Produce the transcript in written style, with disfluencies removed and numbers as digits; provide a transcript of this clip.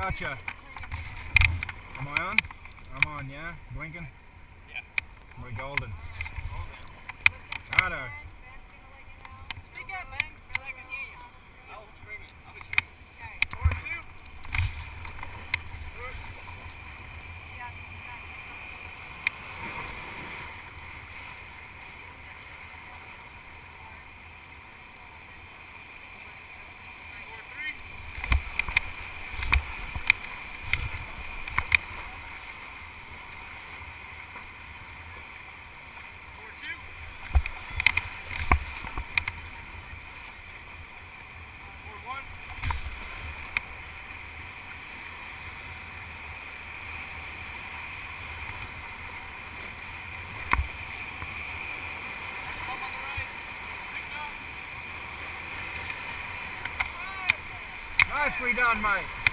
Gotcha. Am I on? I'm on, yeah? Blinking? Yeah. We're golden. Righto. Speak up, man, so I can hear you. I was screaming. I was screaming. Okay. 4-2. Yeah. 4-1. Nicely done, mate.